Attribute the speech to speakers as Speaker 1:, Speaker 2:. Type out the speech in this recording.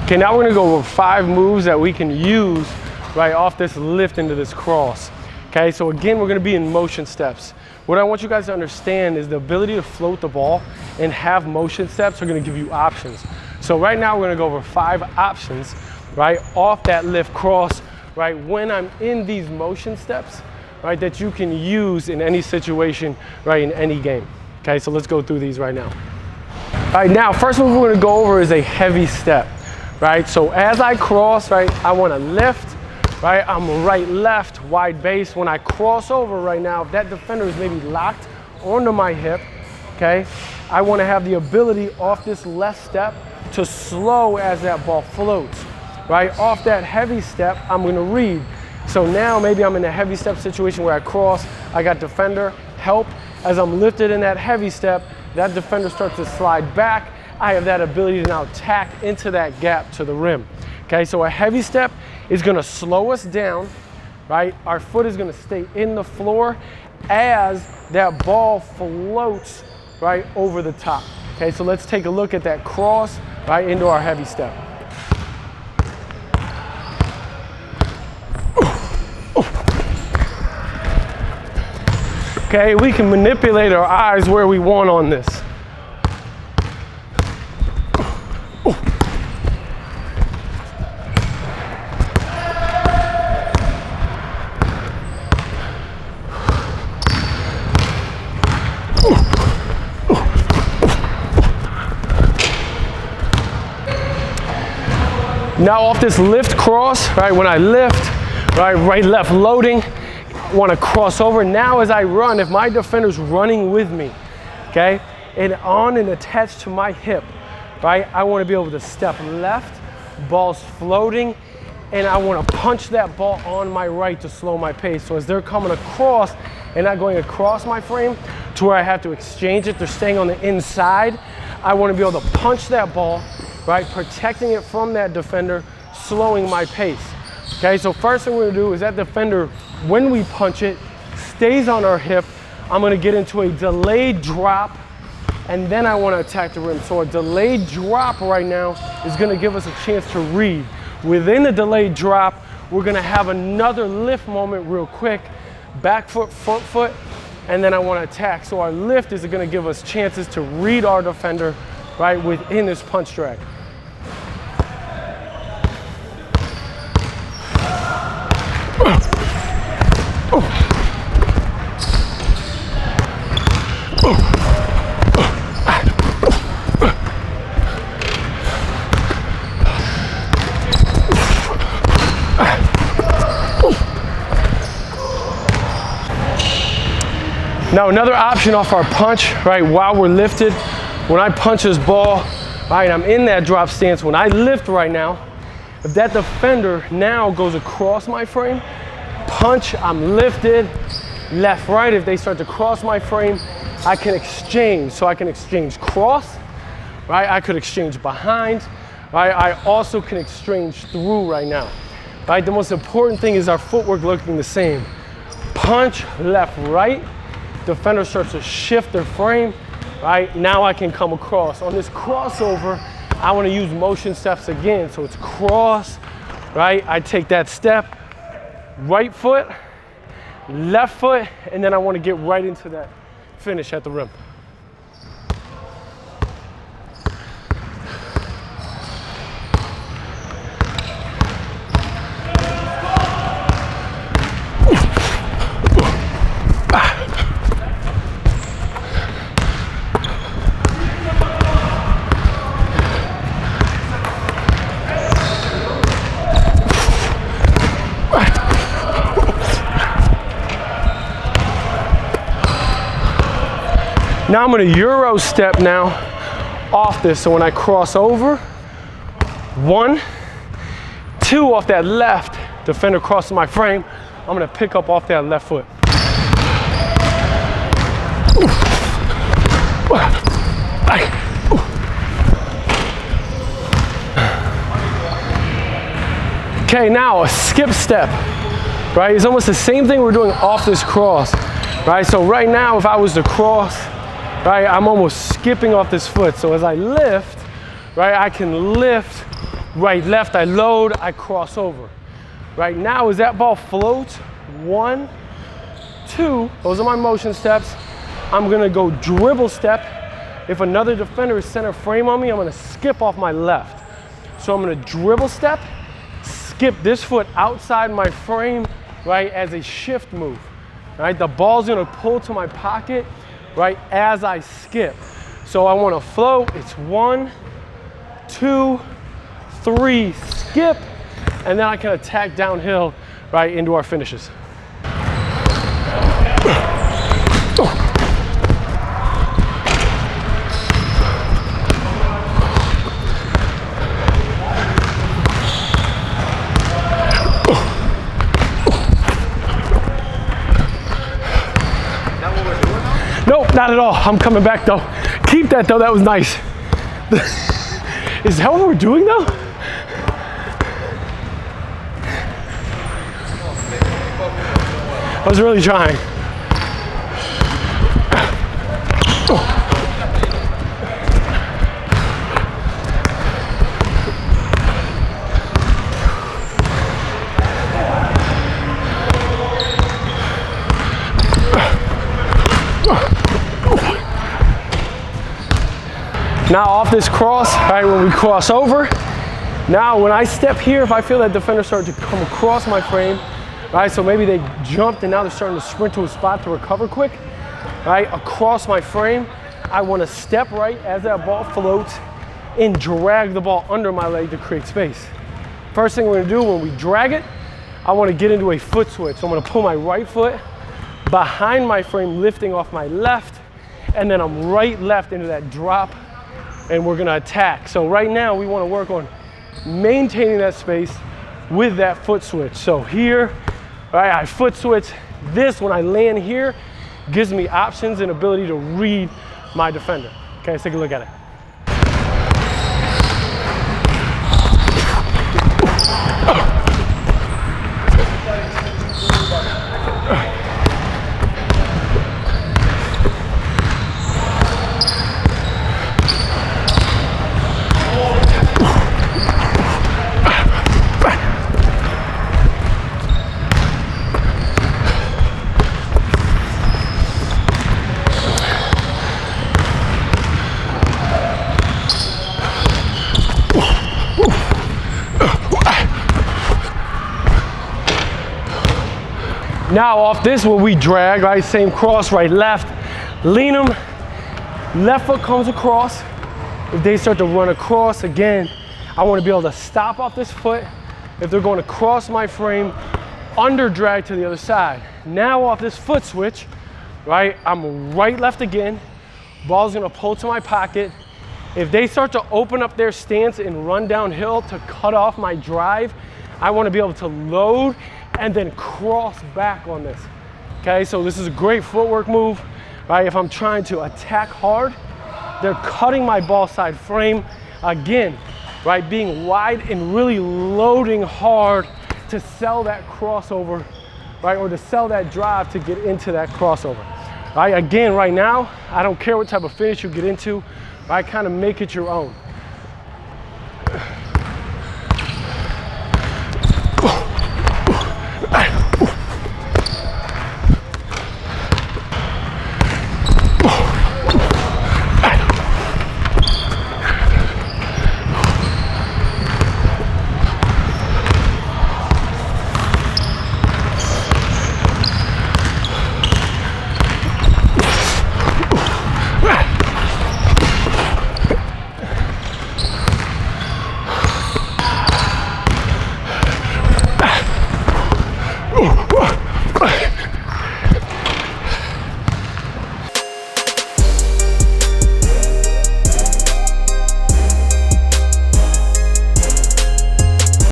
Speaker 1: Okay, now we're gonna go over 5 moves that we can use right off this lift into this cross. Okay, so again, we're gonna be in motion steps. What I want you guys to understand is the ability to float the ball and have motion steps are gonna give you options. So right now we're gonna go over 5 options, right, off that lift cross, right, when I'm in these motion steps, right, that you can use in any situation, right, in any game. Okay, so let's go through these right now. All right, now, first move we're gonna go over is a heavy step, right? So as I cross, right, I wanna lift, right, I'm right, left, wide base. When I cross over right now, if that defender is maybe locked onto my hip, okay, I wanna have the ability off this left step to slow as that ball floats, right? Off that heavy step, I'm gonna read. So now maybe I'm in a heavy step situation where I cross, I got defender, help. As I'm lifted in that heavy step, that defender starts to slide back. I have that ability to now tack into that gap to the rim. Okay, so a heavy step is gonna slow us down, right? Our foot is gonna stay in the floor as that ball floats, right, over the top. Okay, so let's take a look at that cross, right, into our heavy step. Okay, we can manipulate our eyes where we want on this. Now off this lift cross, right, when I lift, right, left loading, want to cross over. Now as I run, if my defender's running with me, okay, and on and attached to my hip, right, I want to be able to step left, ball's floating, and I want to punch that ball on my right to slow my pace. So as they're coming across and not going across my frame to where I have to exchange it, they're staying on the inside, I want to be able to punch that ball, right, protecting it from that defender, slowing my pace. Okay, so first thing we're gonna do is that defender, when we punch it, stays on our hip. I'm gonna get into a delayed drop, and then I wanna attack the rim. So a delayed drop right now is gonna give us a chance to read. Within the delayed drop, we're gonna have another lift moment real quick, back foot, front foot, and then I wanna attack. So our lift is gonna give us chances to read our defender, right, within this punch drag. Now another option off our punch, right, while we're lifted, when I punch this ball, right, I'm in that drop stance. When I lift right now, if that defender now goes across my frame, punch, I'm lifted, left, right. If they start to cross my frame, I can exchange. So I can exchange cross, right? I could exchange behind, right? I also can exchange through right now, right? The most important thing is our footwork looking the same. Punch, left, right. Defender starts to shift their frame, right? Now I can come across. On this crossover, I want to use motion steps again. So it's cross, right? I take that step, right foot, left foot, and then I want to get right into that finish at the rim. Now I'm gonna Euro step now off this. So when I cross over, 1, 2 off that left, defender crosses my frame, I'm gonna pick up off that left foot. Okay, now a skip step, right? It's almost the same thing we're doing off this cross, right? So right now, if I was to cross, right, I'm almost skipping off this foot. So as I lift, right, I can lift right, left, I load, I cross over. Right now, as that ball floats, 1, 2, those are my motion steps. I'm gonna go dribble step. If another defender is center frame on me, I'm gonna skip off my left. So I'm gonna dribble step, skip this foot outside my frame, right, as a shift move. Right, the ball's gonna pull to my pocket, right, as I skip. So I wanna float, it's 1, 2, 3, skip, and then I can attack downhill, right, into our finishes. Nope, not at all. I'm coming back though. Keep that though, that was nice. Is that what we're doing though? I was really trying. Now off this cross, right, when we cross over, now when I step here, if I feel that defender start to come across my frame, right, so maybe they jumped and now they're starting to sprint to a spot to recover quick, right, across my frame, I want to step right as that ball floats and drag the ball under my leg to create space. First thing we're going to do when we drag it, I want to get into a foot switch. So I'm going to pull my right foot behind my frame, lifting off my left, and then I'm right left into that drop, and we're gonna attack. So right now we wanna work on maintaining that space with that foot switch. So here, right, I foot switch. This, when I land here, gives me options and ability to read my defender. Okay, let's take a look at it. Now off this, when we drag, right, same cross, right, left, lean them, left foot comes across. If they start to run across, again, I want to be able to stop off this foot. If they're going to cross my frame, under drag to the other side. Now off this foot switch, right, I'm right, left again, ball's gonna pull to my pocket. If they start to open up their stance and run downhill to cut off my drive, I want to be able to load and then cross back on this. Okay, so this is a great footwork move, right? If I'm trying to attack hard, they're cutting my ball side frame. Again, right, being wide and really loading hard to sell that crossover, right? Or to sell that drive to get into that crossover. Right, again, right now, I don't care what type of finish you get into, right? Kind of make it your own.